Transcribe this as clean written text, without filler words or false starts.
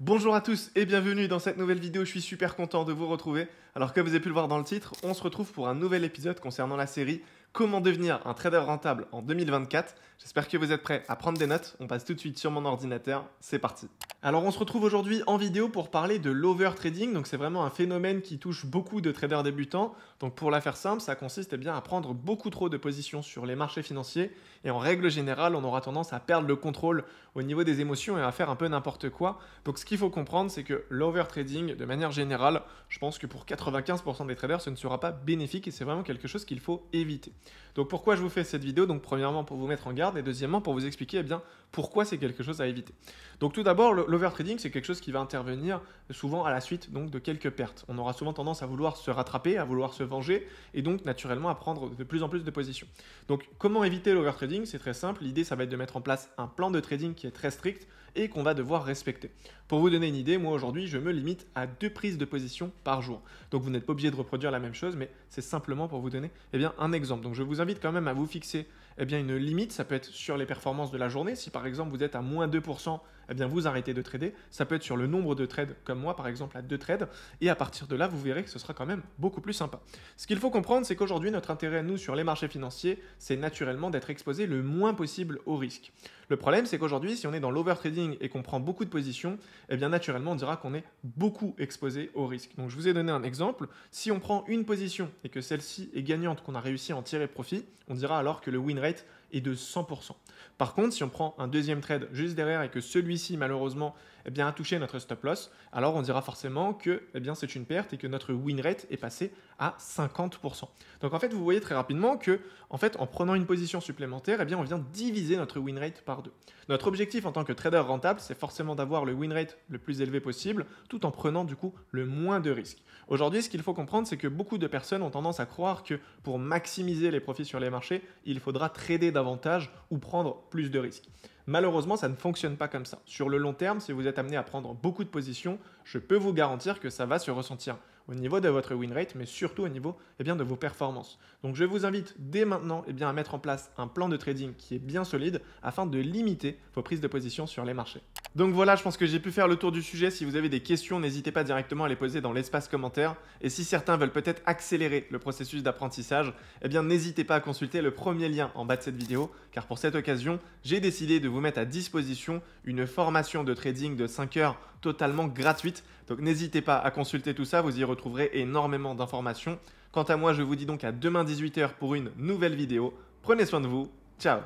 Bonjour à tous et bienvenue dans cette nouvelle vidéo, je suis super content de vous retrouver. Alors comme vous avez pu le voir dans le titre, on se retrouve pour un nouvel épisode concernant la série Comment devenir un trader rentable en 2024. J'espère que vous êtes prêts à prendre des notes, on passe tout de suite sur mon ordinateur, c'est parti. Alors on se retrouve aujourd'hui en vidéo pour parler de l'overtrading, donc c'est vraiment un phénomène qui touche beaucoup de traders débutants. Donc pour la faire simple, ça consiste bien à prendre beaucoup trop de positions sur les marchés financiers et en règle générale, on aura tendance à perdre le contrôle au niveau des émotions et à faire un peu n'importe quoi. Donc ce qu'il faut comprendre, c'est que l'overtrading, de manière générale, je pense que pour 95% des traders, ce ne sera pas bénéfique et c'est vraiment quelque chose qu'il faut éviter. Donc pourquoi je vous fais cette vidéo? Donc premièrement pour vous mettre en garde et deuxièmement pour vous expliquer pourquoi c'est quelque chose à éviter. Donc tout d'abord, l'overtrading, c'est quelque chose qui va intervenir souvent à la suite donc, de quelques pertes. On aura souvent tendance à vouloir se rattraper, à vouloir se venger et donc naturellement à prendre de plus en plus de positions. Donc comment éviter l'overtrading? C'est très simple, l'idée ça va être de mettre en place un plan de trading qui est très strict et qu'on va devoir respecter. Pour vous donner une idée, moi aujourd'hui je me limite à 2 prises de position par jour. Donc vous n'êtes pas obligé de reproduire la même chose, mais c'est simplement pour vous donner un exemple. Donc je vous invite quand même à vous fixer une limite, ça peut être sur les performances de la journée. Si par exemple vous êtes à moins 2%, vous arrêtez de trader. Ça peut être sur le nombre de trades, comme moi par exemple à 2 trades. Et à partir de là, vous verrez que ce sera quand même beaucoup plus sympa. Ce qu'il faut comprendre, c'est qu'aujourd'hui, notre intérêt, nous, sur les marchés financiers, c'est naturellement d'être exposé le moins possible au risque. Le problème, c'est qu'aujourd'hui, si on est dans l'overtrading et qu'on prend beaucoup de positions, naturellement, on dira qu'on est beaucoup exposé au risque. Donc, je vous ai donné un exemple. Si on prend une position et que celle-ci est gagnante, qu'on a réussi à en tirer profit, on dira alors que le win rate est de 100%. Par contre, si on prend un deuxième trade juste derrière et que celui-ci, malheureusement, a touché notre stop loss, alors on dira forcément que c'est une perte et que notre win rate est passé à 50%. Donc en fait, vous voyez très rapidement que en prenant une position supplémentaire, on vient diviser notre win rate par 2. Notre objectif en tant que trader rentable, c'est forcément d'avoir le win rate le plus élevé possible, tout en prenant du coup le moins de risques. Aujourd'hui, ce qu'il faut comprendre, c'est que beaucoup de personnes ont tendance à croire que pour maximiser les profits sur les marchés, il faudra trader davantage ou prendre plus de risques. Malheureusement, ça ne fonctionne pas comme ça. Sur le long terme, si vous êtes amené à prendre beaucoup de positions, je peux vous garantir que ça va se ressentir au niveau de votre win rate, mais surtout au niveau de vos performances. Donc je vous invite dès maintenant à mettre en place un plan de trading qui est bien solide afin de limiter vos prises de position sur les marchés. Donc voilà, je pense que j'ai pu faire le tour du sujet. Si vous avez des questions, n'hésitez pas directement à les poser dans l'espace commentaire. Et si certains veulent peut-être accélérer le processus d'apprentissage, n'hésitez pas à consulter le premier lien en bas de cette vidéo, car pour cette occasion, j'ai décidé de vous mettre à disposition une formation de trading de 5 heures totalement gratuite. Donc n'hésitez pas à consulter tout ça, vous y retrouverez énormément d'informations. Quant à moi, je vous dis donc à demain 18 h pour une nouvelle vidéo. Prenez soin de vous, ciao!